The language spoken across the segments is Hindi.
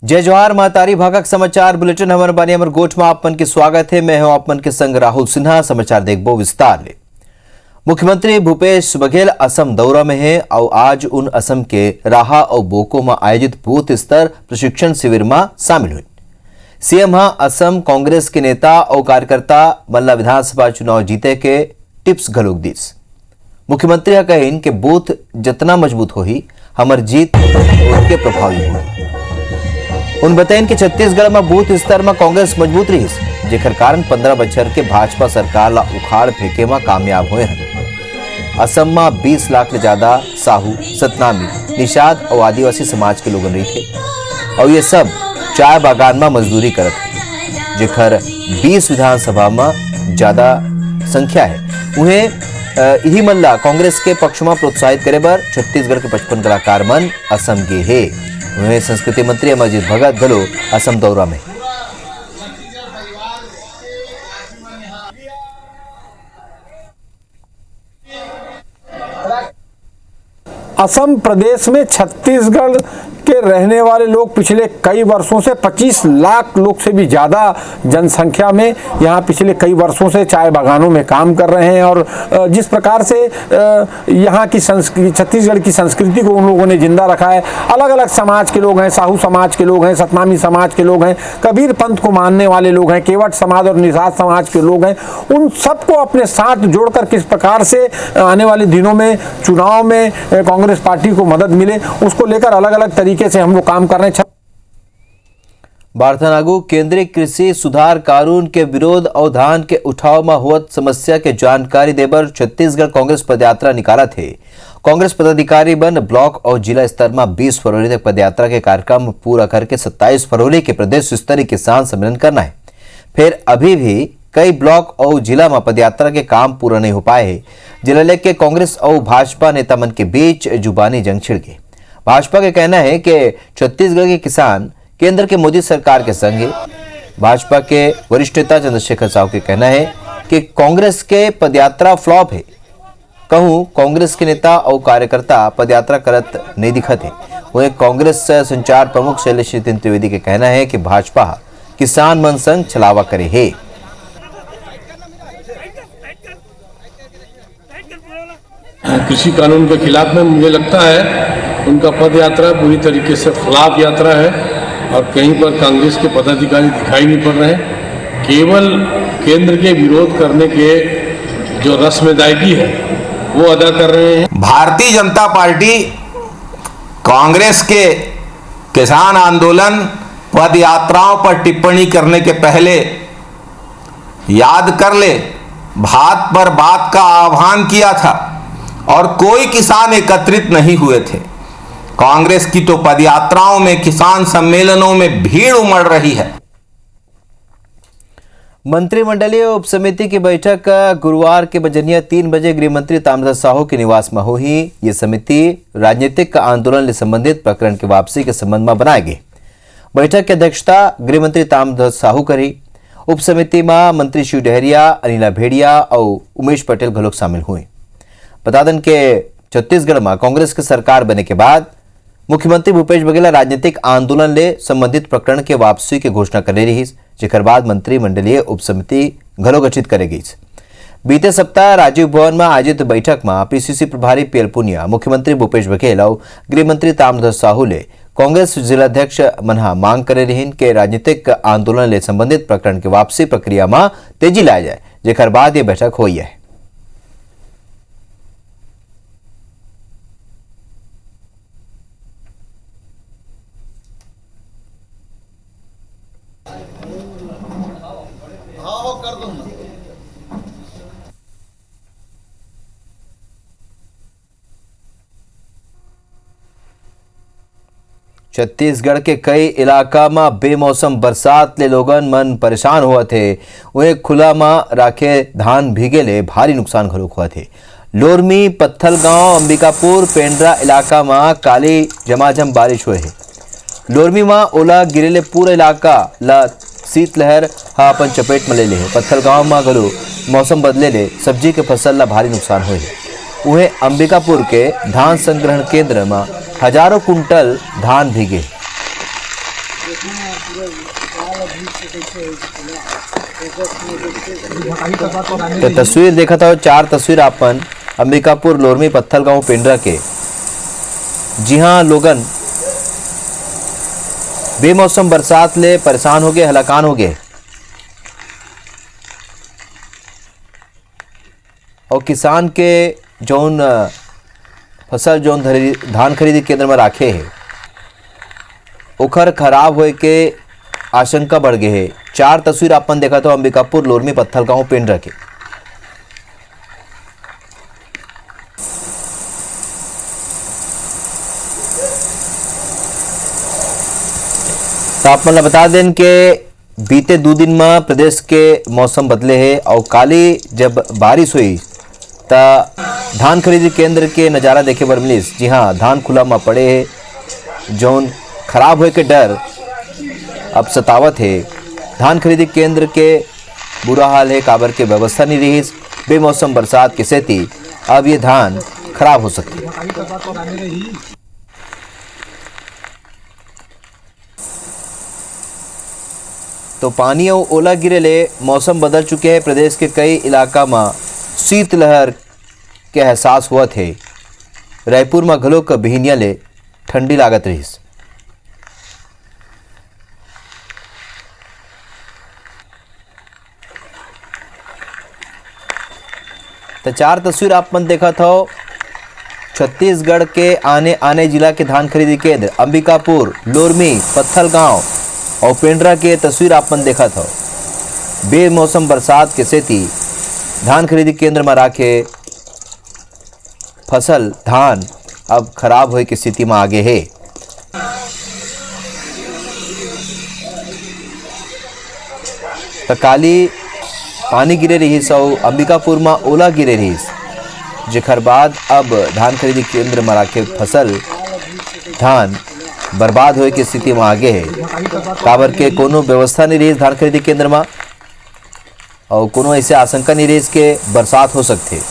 जय जोहार महतारी भागक समाचार बुलेटिन हमर बानी हमर गोठ में आपमन के स्वागत है। मैं हूं आपमन के संग राहुल सिन्हा। समाचार देखबो विस्तार ले। मुख्यमंत्री भूपेश बघेल असम दौरा में है और आज उन असम के राहा और बोको में आयोजित बूथ स्तर प्रशिक्षण शिविर में शामिल हुए। सीएम असम कांग्रेस के नेता और कार्यकर्ता मल्ला विधानसभा चुनाव जीते के टिप्स घलोक दीस। मुख्यमंत्री कहिन के बूथ जितना मजबूत होही हमर जीत उनके प्रभावी होगी। उन बताइन कि छत्तीसगढ़ में बूथ स्तर में कांग्रेस मजबूत रही, जेकर कारण 15 बछर के भाजपा सरकार ला उखाड़ फेंके में कामयाब हुए हैं। असम में 20 लाख ले ज्यादा साहू, सतनामी, निषाद और आदिवासी समाज के लोग रही थे और ये सब चाय बागान में मजदूरी करत है, जेकर 20 विधानसभा में ज्यादा संख्या है। उन्हें यही मल्ला कांग्रेस के पक्ष में प्रोत्साहित करे बर छत्तीसगढ़ के 55 कलाकार मन असम गे है। उन्हें संस्कृति मंत्री अमरजीत भगत गलो असम दौरा में। असम प्रदेश में छत्तीसगढ़ के रहने वाले लोग पिछले कई वर्षों से 25 लाख लोग से भी ज़्यादा जनसंख्या में यहाँ पिछले कई वर्षों से चाय बागानों में काम कर रहे हैं। और जिस प्रकार से यहाँ की छत्तीसगढ़ की संस्कृति को उन लोगों ने जिंदा रखा है। अलग अलग समाज के लोग हैं, साहू समाज के लोग हैं, सतनामी समाज के लोग हैं, कबीर पंथ को मानने वाले लोग हैं, केवट समाज और निषाद समाज के लोग हैं। उन सबको अपने साथ जोड़कर किस प्रकार से आने वाले दिनों में चुनाव में कांग्रेस पार्टी को मदद मिले, उसको लेकर अलग अलग तरीके से हम लोग काम कर रहे हैं। बारथानागु केंद्रीय कृषि सुधार कानून के विरोध और धान के उठाव में हुआ समस्या के जानकारी देकर छत्तीसगढ़ कांग्रेस पदयात्रा निकाला थे। कांग्रेस पदाधिकारी बन ब्लॉक और जिला स्तर में 20 फरवरी तक पदयात्रा के कार्यक्रम पूरा करके 27 फरवरी के प्रदेश स्तरीय किसान सम्मेलन करना है। फिर अभी भी कई ब्लॉक और जिला में पदयात्रा के काम पूरा नहीं हो पाए हैं। जिला लेके कांग्रेस और भाजपा नेता मन के बीच जुबानी जंग छिड़ गई। भाजपा का कहना है कि छत्तीसगढ़ के किसान केंद्र के मोदी सरकार के संग है। भाजपा के वरिष्ठ नेता चंद्रशेखर साहू के कहना है कि कांग्रेस के पदयात्रा फ्लॉप है। कहूं कांग्रेस के नेता और कार्यकर्ता पदयात्रा करत नहीं दिखत है। वहीं कांग्रेस संचार प्रमुख शैलेश नितिन त्रिवेदी के कहना है कि भाजपा किसान मन संग छलावा करे है। कृषि कानून के खिलाफ में मुझे लगता है उनका पद यात्रा पूरी तरीके से फ्लॉप यात्रा है और कहीं पर कांग्रेस के पदाधिकारी दिखाई नहीं पड़ रहे हैं। केवल केंद्र के विरोध करने के जो रस्म अदायगी है वो अदा कर रहे हैं। भारतीय जनता पार्टी कांग्रेस के किसान आंदोलन पद यात्राओं पर टिप्पणी करने के पहले याद कर ले, बात पर बात का आह्वान किया था और कोई किसान एकत्रित नहीं हुए थे। कांग्रेस की तो पदयात्राओं में, किसान सम्मेलनों में भीड़ उमड़ रही है। मंत्रिमंडलीय उपसमिति की बैठक गुरुवार के बजनिया 3 बजे गृह मंत्री ताम्रध्वज साहू के निवास में हुई। ये समिति राजनीतिक आंदोलन से संबंधित प्रकरण की वापसी के संबंध में बनाई गई। बैठक की अध्यक्षता गृह मंत्री ताम्रध्वज साहू करी। उपसमिति में मंत्री शिव डहरिया, अनिला भेड़िया और उमेश पटेल घलोक शामिल हुए। बता दें कि छत्तीसगढ़ में कांग्रेस की सरकार बने के बाद मुख्यमंत्री भूपेश बघेल राजनीतिक आंदोलन ले संबंधित प्रकरण के वापसी की घोषणा कर रही, जेकर बाद मंत्रिमंडलीय उपसमिति घलो गठित करे गई। बीते सप्ताह राजीव भवन में आयोजित बैठक में पीसीसी प्रभारी पीएल पुनिया, मुख्यमंत्री भूपेश बघेल और गृह मंत्री ताम्रध्वज साहू ले कांग्रेस जिलाध्यक्ष मनहा मांग करे रही कि राजनीतिक आंदोलन ले संबंधित प्रकरण की वापसी प्रक्रिया में तेजी लाया जाए, जेकर बाद ये बैठक हुई है। छत्तीसगढ़ के कई इलाका में बेमौसम बरसात ले लोगन मन परेशान हुआ थे। उन्हें खुला में राखे धान भीगे ले भारी नुकसान घलोक हुआ थे। लोरमी, पत्थलगांव, अंबिकापुर, पेंड्रा इलाका में काली झमाझम बारिश हुए है। लोरमी में ओला गिरेले पूरा इलाका ला शीतलहर अपन चपेट में ले ले। पत्थलगांव में घलो मौसम बदले ले सब्जी के फसल ला भारी नुकसान हुए है। उन्हें अंबिकापुर के धान संग्रहण केंद्र में हजारों कुंटल धान भीगे। तो तस्वीर देखा था, 4 तस्वीर आपन अंबिकापुर लोरमी पत्थल गांव पेंड्रा के। जी हाँ, लोगन बेमौसम बरसात ले परेशान हो गए, हलाकान हो गए और किसान के जौन फसल जौन धान खरीदी केंद्र में राखे है ओखर खराब होए के आशंका बढ़ गए है। 4 तस्वीर अपन देखा तो अंबिकापुर लोरमी पत्थल गांव पेंड्रा के। तो आप मतलब बता दें कि बीते 2 दिन में प्रदेश के मौसम बदले है और काली जब बारिश हुई तो धान खरीदी केंद्र के नज़ारा देखे बर मिलिस। जी हाँ, धान खुला में पड़े है, जौन खराब होए के डर अब सतावत है। धान खरीदी केंद्र के बुरा हाल है, काबर के व्यवस्था नहीं रही। बेमौसम बरसात के सेती अब ये धान खराब हो सकती है। तो पानी और ओला गिरे ले मौसम बदल चुके हैं। प्रदेश के कई इलाका में शीतलहर के एहसास हुआ थे। रायपुर में घलो का बिहनिया ले ठंडी लागत रही। तो 4 तस्वीर आप मन देखा था छत्तीसगढ़ के आने जिला के धान खरीदी केंद्र अंबिकापुर, लोरमी, पत्थल गांव और पेंड्रा के तस्वीर आप मन देखा था। बेमौसम बरसात के सेती धान खरीदी केंद्र में राखे फसल धान अब खराब होए की स्थिति में आगे है। तो काली पानी गिरे रही सौ अंबिकापुर में ओला गिरे रही, जेकर बाद अब धान खरीदी केंद्र में राखे फसल धान बर्बाद होए की स्थिति में आगे है। काबर के कोनो व्यवस्था नहीं रही धान खरीदी केंद्र में और कोनो ऐसे आशंका नहीं रही के बरसात हो सकते।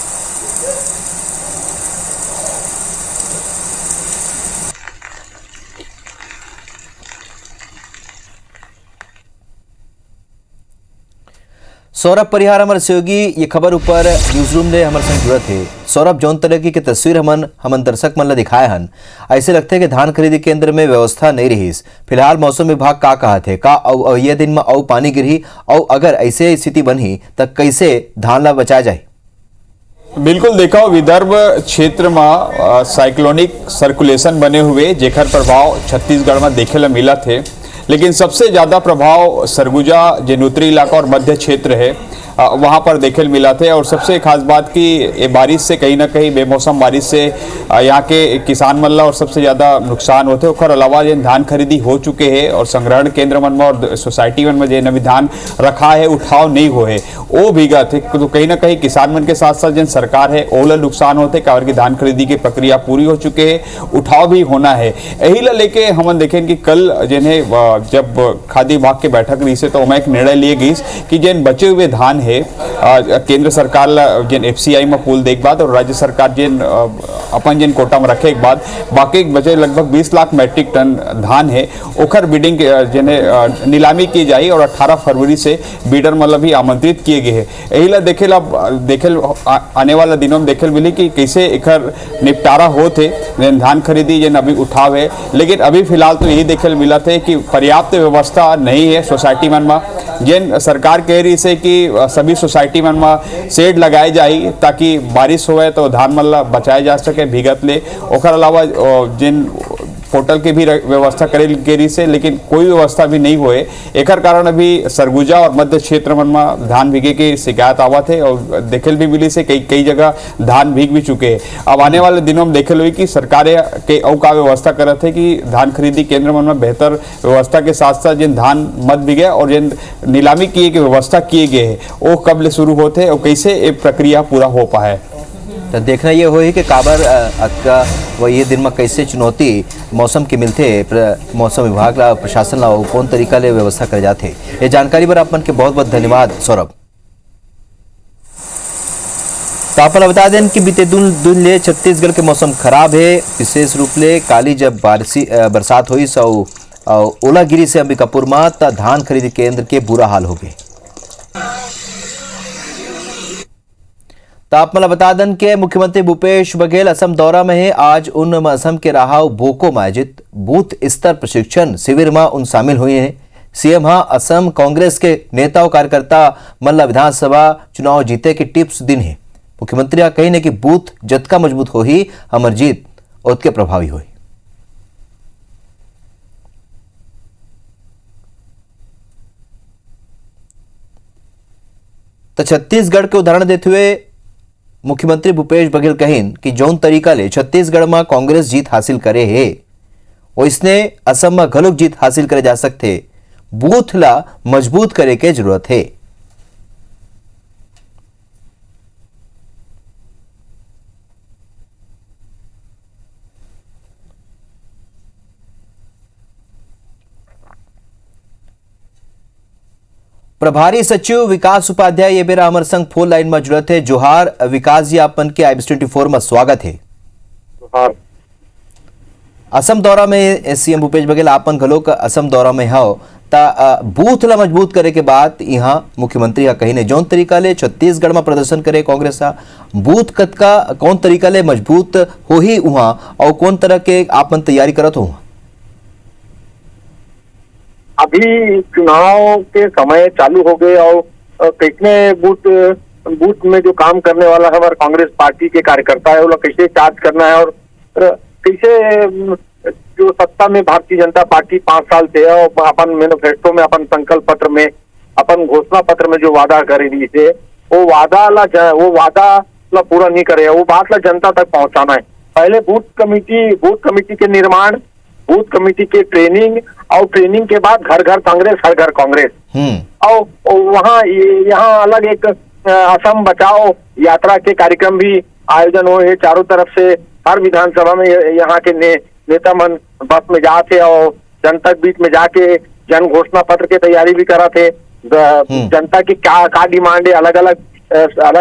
सौरभ परिहार हमारे सहयोगी ये खबर ऊपर न्यूज रूम ने हमारे संग जुड़त है। सौरभ, जौन तरह की तस्वीर हमन दर्शक मन ला दिखाए हन, ऐसे लगते है कि धान खरीदी केंद्र में व्यवस्था नहीं रही। फिलहाल मौसम विभाग का कहा थे का ये दिन में औ पानी गिरही और अगर ऐसे स्थिति बनी तो कैसे धान ला बचाया जाए? बिल्कुल देखा, विदर्भ क्षेत्र में साइक्लोनिक सर्कुलेशन बने हुए जेकर प्रभाव छत्तीसगढ़ में देखे ला मिला थे, लेकिन सबसे ज़्यादा प्रभाव सरगुजा जो उत्तरी इलाका और मध्य क्षेत्र है वहाँ पर देखे मिला थे। और सबसे खास बात कि ये बारिश से कहीं ना कहीं बेमौसम बारिश से यहाँ के किसान मन ला और सबसे ज़्यादा नुकसान होते। और अलावा जो धान खरीदी हो चुके हैं और संग्रहण केंद्र मन में और सोसाइटी मन में जो नवी धान रखा है उठाव नहीं हुए वो भीगा थे। तो कहीं ना कहीं किसान मन के साथ साथ जिन सरकार है ओला नुकसान होते, कारण की धान खरीदी की प्रक्रिया पूरी हो चुके हैं, उठाव भी होना है। यही ला लेके हम देखें कि कल जिन्हें जब खाद्य विभाग के बैठक रही से तो वहाँ एक निर्णय लिए गई कि जिन बचे हुए धान है केंद्र सरकार जिन FCI में पूल देख बाद और राज्य सरकार जिन अपन जिन कोटा में रखे एक बाद बाकी बचे लगभग 20 लाख मैट्रिक टन धान है ओखर बिडिंग जिन्हें नीलामी की जाए और 18 फरवरी से बीडर मतलब भी आमंत्रित किए गए हैं। यही ला देखे आने वाला दिनों में देखे मिली कि कैसे एकर निपटारा होते धान खरीदी जिन अभी उठाव है। लेकिन अभी फिलहाल तो यही देखे मिला थे कि पर्याप्त व्यवस्था नहीं है सोसाइटी मन में। जिन सरकार कह रही है कि सभी सोसाइटी मन में शेड लगाए जाए ताकि बारिश होए तो धान मन ला बचाया जा सके भीगत ले। ओकर अलावा जिन पोर्टल के भी व्यवस्था करे गेरी से, लेकिन कोई व्यवस्था भी नहीं हुए। एकर कारण अभी सरगुजा और मध्य क्षेत्र मन में धान भीगे की शिकायत आवत है और देखे भी मिली से कई जगह धान भीग भी चुके हैं। अब आने वाले दिनों में देखे हुई कि सरकारें के औ का व्यवस्था करत है कि धान खरीदी केंद्र मन में बेहतर व्यवस्था के साथ साथ जिन धान मत भीगे और जिन नीलामी किए की व्यवस्था किए गए है वो कब ले शुरू होते और कैसे ये प्रक्रिया पूरा हो पाए। तो देखना ये हो कि काबर अक्का वो ये दिन में कैसे चुनौती मौसम के मिलते मौसम विभाग ला प्रशासन ला कौन तरीका ले व्यवस्था करे जाते। ये जानकारी पर अपन के बहुत बहुत धन्यवाद सौरभ। तो आप बता दें कि बीते दिन ले छत्तीसगढ़ के मौसम खराब है। विशेष रूप ले काली जब बरसात हुई सौ ओलागिरी से अंबिकापुर में धान खरीद केंद्र के बुरा हाल हो गए। तो आप मला बता दें कि मुख्यमंत्री भूपेश बघेल असम दौरा में है। आज उन असम के राहाव बोको में आयोजित बूथ स्तर प्रशिक्षण शिविर में उन शामिल हुए हैं। सीएम हाँ असम कांग्रेस के नेताओं कार्यकर्ता मल्ला विधानसभा चुनाव जीते की टिप्स दिन है। मुख्यमंत्री कही ने कि बूथ जतका मजबूत हो ही हमर जीत उतके प्रभावी हुई। तो छत्तीसगढ़ के उदाहरण देते हुए मुख्यमंत्री भूपेश बघेल कहिन कि जौन तरीका ले छत्तीसगढ़ में कांग्रेस जीत हासिल करे है वो इसने असम में घलोक जीत हासिल करे जा सकते। बूथ ला मजबूत करे के जरूरत है। प्रभारी सचिव विकास उपाध्याय ये बेरा अमर संघ फोन लाइन में जुड़त है। जोहार विकास जी, आपन के IBS24 में स्वागत है। असम दौरा में सीएम भूपेश बघेल आपन घलोक असम दौरा में हो ता बूथ ला मजबूत करे के बाद यहाँ मुख्यमंत्री का कही ने जौन तरीका ले छत्तीसगढ़ में प्रदर्शन करे कांग्रेस बूथ कतका कौन तरीका ले मजबूत हो ही वहाँ और कौन तरह के आपन तैयारी करत हो। अभी चुनाव के समय चालू हो गए और कितने बूथ में जो काम करने वाला है हमारे कांग्रेस पार्टी के कार्यकर्ता है वो लोग कैसे चार्ज करना है और कैसे जो सत्ता में भारतीय जनता पार्टी 5 साल से है और अपन मैनिफेस्टो में अपन संकल्प पत्र में अपन घोषणा पत्र में जो वादा करे रही थे वो वादा ला पूरा नहीं करे, वो बात ला जनता तक पहुंचाना है। पहले बूथ कमेटी के निर्माण, बूथ कमेटी के ट्रेनिंग और ट्रेनिंग के बाद घर घर कांग्रेस हर घर कांग्रेस और वहाँ यहाँ अलग एक असम बचाओ यात्रा के कार्यक्रम भी आयोजन हुए। चारों तरफ से हर विधानसभा में यहाँ के नेता मन बस में जाते और जनता बीच में जाके जन घोषणा पत्र की तैयारी भी करा थे। जनता की क्या डिमांड है, अलग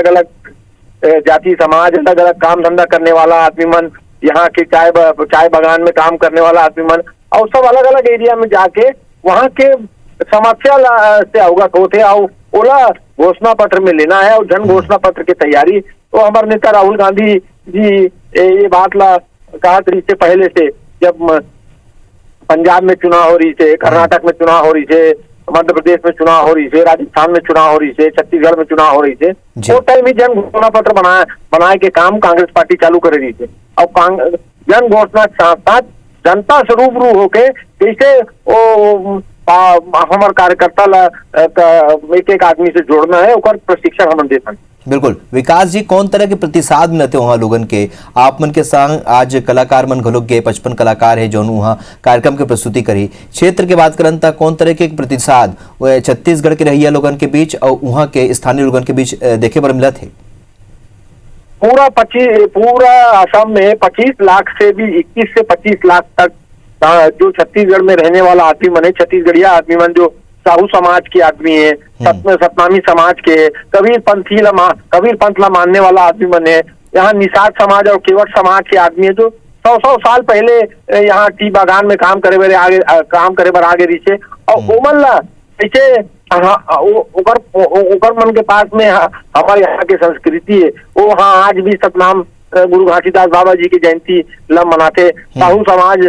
अलग जाति समाज, अलग अलग काम धंधा करने वाला आदमी मन, यहाँ के चाय बागान में काम करने वाला आदमी मन और सब अलग अलग एरिया में जाके वहाँ के समस्या से अवगत होते और ओला घोषणा पत्र में लेना है और जन घोषणा पत्र की तैयारी। तो हमारे नेता राहुल गांधी जी ये बात ला कहा से पहले से जब पंजाब में चुनाव हो रही थे, कर्नाटक में चुनाव हो रही थे, मध्य प्रदेश में चुनाव हो रही थे, राजस्थान में चुनाव हो रही थे, छत्तीसगढ़ में चुनाव हो रही थे, वो टाइम ही जन घोषणा पत्र बनाए के काम कांग्रेस पार्टी चालू कर रही थी। और जन घोषणा के साथ साथ जनता से रूबरू होके कैसे वो हमारे कार्यकर्ता ला एक आदमी से जोड़ना है और प्रशिक्षण हम देता है। बिल्कुल विकास जी, कौन तरह के प्रतिसाद मिलते वहाँ लोगन के? आप मन के संग आज कलाकार मन घलोक गए, 55 कलाकार है जो वहाँ कार्यक्रम के प्रस्तुति करी। क्षेत्र के बात करन था कौन तरह के प्रतिसाद छत्तीसगढ़ के रहिया लोगन के बीच और वहाँ के स्थानीय लोगन के बीच देखे पर मिला थे? पूरा असम में 25 लाख से भी 21 से 25 लाख तक जो छत्तीसगढ़ में रहने वाला आदमी मन है, छत्तीसगढ़िया आदमी मन जो साहू समाज के आदमी है, सतनामी समाज के, कबीर पंथ ला मानने वाला आदमी मन है, यहाँ निषाद समाज और केवट समाज के आदमी है जो 100 साल पहले यहाँ टी बागान में काम करे बर आगे रही है और ओमन ला ऐसे ओकर मन के पास में हमारे यहाँ की संस्कृति है वो हाँ आज भी सतनाम गुरु घासीदास बाबा जी की जयंती ला मनाते, साहू समाज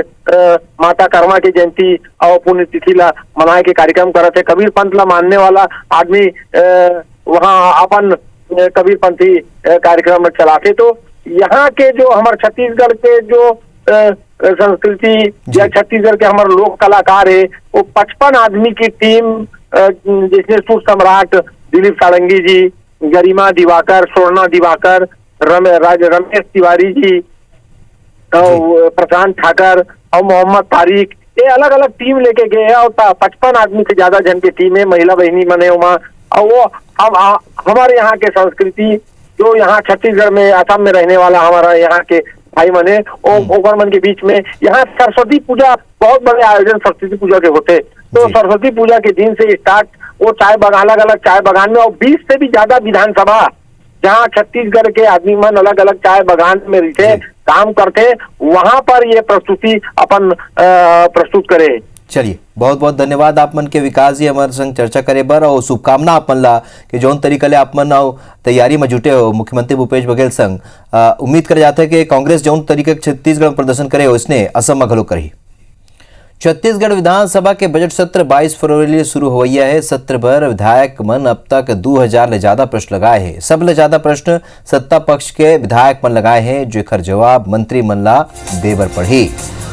माता कर्मा की जयंती और पुण्यतिथि ला मनाए के कार्यक्रम करते, कबीर पंथ ला मानने वाला आदमी वहाँ अपन कबीर पंथी कार्यक्रम चलाते। तो यहाँ के जो हमारे छत्तीसगढ़ के जो संस्कृति या छत्तीसगढ़ के हमारे लोक कलाकार है वो 55 आदमी की टीम जिसमें सुर सम्राट दिलीप सारंगी जी, गरिमा दिवाकर, स्वर्णा दिवाकर, रमेश तिवारी जी, प्रशांत ठाकर और मोहम्मद तारिक, ये अलग अलग टीम लेके गए हैं और 55 आदमी से ज्यादा जन की टीम है, महिला बहनी मने वहाँ और वो हमारे यहाँ के संस्कृति जो यहाँ छत्तीसगढ़ में असम में रहने वाला हमारा यहाँ के भाई मने ओवर मन के बीच में यहाँ सरस्वती पूजा बहुत बड़े आयोजन सरस्वती पूजा के होते। तो सरस्वती पूजा के दिन से स्टार्ट वो अलग अलग चाय बागान में और 20 से भी ज्यादा विधानसभा जहाँ छत्तीसगढ़ के आदमी मन अलग अलग चाय बागान में रहते काम करते, वहां पर ये प्रस्तुति अपन प्रस्तुत करे। चलिए बहुत बहुत धन्यवाद आप मन के विकास जी हमारे संग चर्चा करे बर और शुभकामना आप मन ला कि जौन तरीका ले आप मन तैयारी में जुटे हो मुख्यमंत्री भूपेश बघेल संग उम्मीद कर जाते हैं कि कांग्रेस जौन तरीके छत्तीसगढ़ में प्रदर्शन करे हो इसने असम में घलो करी। छत्तीसगढ़ विधानसभा के बजट सत्र 22 फरवरी से शुरू हुआ है। सत्र भर विधायक मन अब तक 2000 ले ज्यादा प्रश्न लगाए हैं। सब ले ज्यादा प्रश्न सत्ता पक्ष के विधायक मन लगाए हैं जेकर जवाब मंत्री मन ला देबर पढ़ी।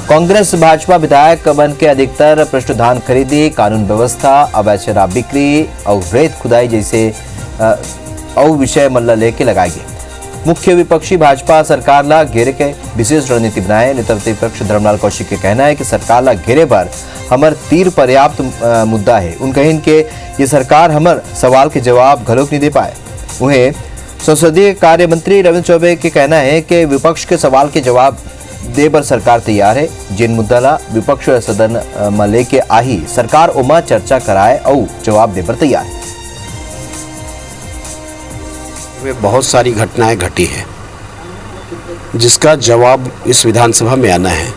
कांग्रेस भाजपा विधायक मन के अधिकतर प्रश्न धान खरीदी, कानून व्यवस्था, अवैध शराब बिक्री और रेत खुदाई जैसे और विषय मन ला लेके लगाए गए। मुख्य विपक्षी भाजपा सरकार ला घेरे के विशेष रणनीति बनाए। नेता प्रतिपक्ष धर्मलाल कौशिक के कहना है कि सरकार ला घेरे पर हमर तीर पर्याप्त मुद्दा है। उन कहिन के ये सरकार हमर सवाल के जवाब घलोक नहीं दे पाए। उन्हें संसदीय कार्य मंत्री रविंद्र चौबे के कहना है कि विपक्ष के सवाल के जवाब दे बर सरकार तैयार है। जिन मुद्दा ला विपक्ष सदन में लेके आही सरकार उमा चर्चा कराए और जवाब दे बर तैयार है। में बहुत सारी घटनाएं घटी है जिसका जवाब इस विधानसभा में आना है।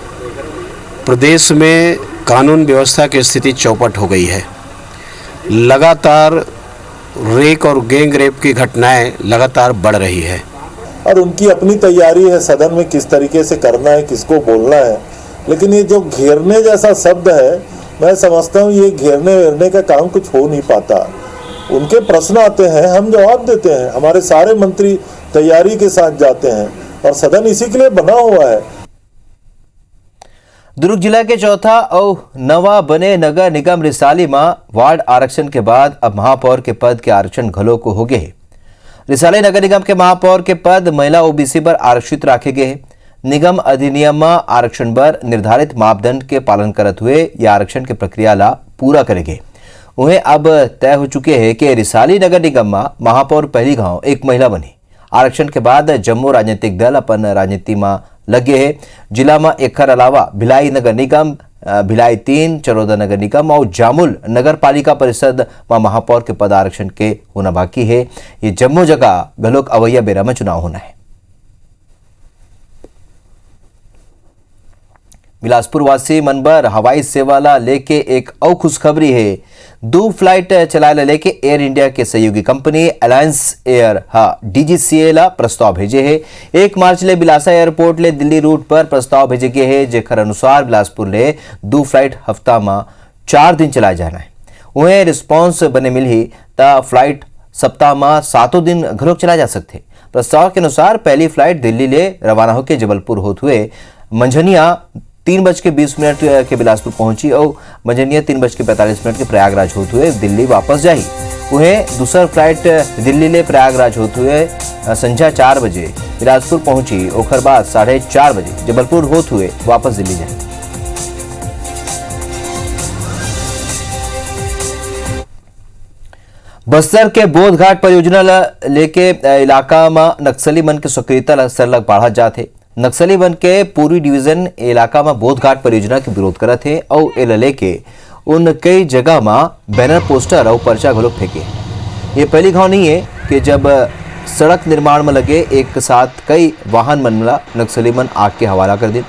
प्रदेश में कानून व्यवस्था की स्थिति चौपट हो गई है। लगातार रेप और गैंग रेप की घटनाएं लगातार बढ़ रही है और उनकी अपनी तैयारी है सदन में किस तरीके से करना है, किसको बोलना है। लेकिन ये जो घेरने जैसा शब्द है, मैं समझता हूँ ये घेरने वेरने का काम कुछ हो नहीं पाता। उनके प्रश्न आते हैं, हम जवाब देते हैं। हमारे सारे मंत्री तैयारी के साथ जाते हैं और सदन इसी के लिए बना हुआ है। दुर्ग जिला के चौथा और नवा बने नगर निगम रिसाली में वार्ड आरक्षण के बाद अब महापौर के पद के आरक्षण घलो को हो गए हैं। रिसाली नगर निगम के महापौर के पद महिला ओबीसी पर आरक्षित रखे गए हैं। निगम अधिनियम में आरक्षण पर निर्धारित मापदंड के पालन करते हुए यह आरक्षण की प्रक्रिया ला पूरा करेंगे। उन्हें अब तय हो चुके हैं कि रिसाली नगर निगम में महापौर पहली गांव एक महिला बनी। आरक्षण के बाद जम्मू राजनीतिक दल अपन राजनीति में लगे हैं। जिला में एकर अलावा भिलाई नगर निगम, भिलाई 3, चरोदा नगर निगम और जामुल नगर पालिका परिषद में महापौर के पद आरक्षण के होना बाकी है। ये जम्मू जगह गलोक अवैया बेरा में चुनाव होना है। बिलासपुर वासी मनबर हवाई सेवा ला लेके एक और खुशखबरी है। 2 फ्लाइट चलाए लेके एयर इंडिया के सहयोगी कंपनी अलायंस एयर DGCA ला प्रस्ताव भेजे है। 1 मार्च ले बिलासा एयरपोर्ट ले दिल्ली रूट पर प्रस्ताव भेजे गए है जेकर अनुसार बिलासपुर ले 2 फ्लाइट हफ्ता में 4 दिन चलाए जाना है। उन्हें रिस्पॉन्स बने मिली ता फ्लाइट सप्ताह में 7 दिन घरों चलाए जा सकते। प्रस्ताव के अनुसार पहली फ्लाइट दिल्ली ले रवाना होकर जबलपुर होते हुए मंझनिया 3:20 के बिलासपुर पहुंची और मंझनिया 3:45 के प्रयागराज होते हुए दिल्ली वापस जाई। उन्हें दूसरा फ्लाइट दिल्ली ले प्रयागराज होते हुए संध्या 4 बजे बिलासपुर पहुंची और बाद 4:30 बजे जबलपुर होते हुए वापस दिल्ली जाए। बस्तर के बोधघाट परियोजना लेके इलाका में नक्सली मन के सक्रियता सरलग बढ़ा जाते। नक्सली बन के पूर्वी डिवीजन इलाका में बोधघाट परियोजना के विरोध करते हैं और ए लेके उन कई जगह में बैनर, पोस्टर और पर्चा घलोक फेंके। ये पहली घाव नहीं है कि जब सड़क निर्माण में लगे एक साथ कई वाहन मनला नक्सली मन आग के हवाला कर दी।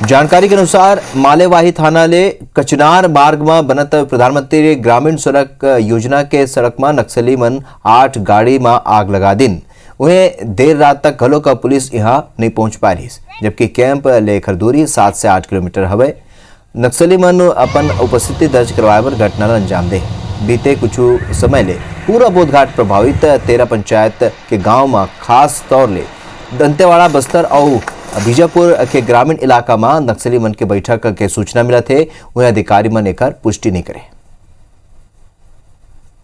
जानकारी के अनुसार मालेवाही थाना ले कचनार मार्ग में बनत प्रधानमंत्री ग्रामीण सड़क योजना के सड़क में नक्सली मन 8 गाड़ी में आग लगा दिन। उन्हें देर रात तक घलो का पुलिस यहाँ नहीं पहुंच पा रही, जबकि कैंप लेकर दूरी 7 से 8 किलोमीटर हवे। नक्सली मन अपन उपस्थिति दर्ज करवाए पर घटना अंजाम दे। बीते कुछ समय ले पूरा बोधघाट प्रभावित 13 पंचायत के गांव में खास तौर ले दंतेवाड़ा, बस्तर और बीजापुर के ग्रामीण इलाका में नक्सली मन के बैठक के सूचना मिला थे। उन्हें अधिकारी मन एकर पुष्टि नहीं करे।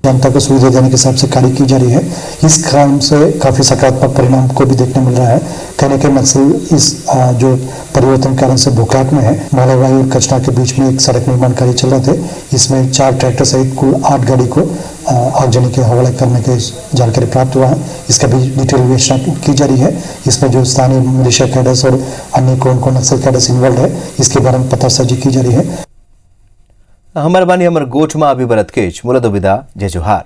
जनता को सुविधा देने के हिसाब से कार्य की जा रही है। इस काम से काफी सकारात्मक परिणाम को भी देखने मिल रहा है। कहने के नक्सल इस जो परिवर्तन कारण से भूखलाट में है। मालेवाही और कचना के बीच में एक सड़क निर्माण कार्य चल रहे थे। इसमें 4 ट्रैक्टर सहित कुल 8 गाड़ी को आगजनी के हवाले करने की जानकारी प्राप्त हुआ है। इसका भी डिटेल विवेचना की जा रही है। इसमें जो स्थानीय मिलिशिया कैडर्स और अन्य कौन नक्सल कैडर्स इन्वॉल्व है, इसके बारे में पतासाजी की जा रही है। हमारे बानी हमर गोठ में अभी बरत के मुलद विदा जय जोहार।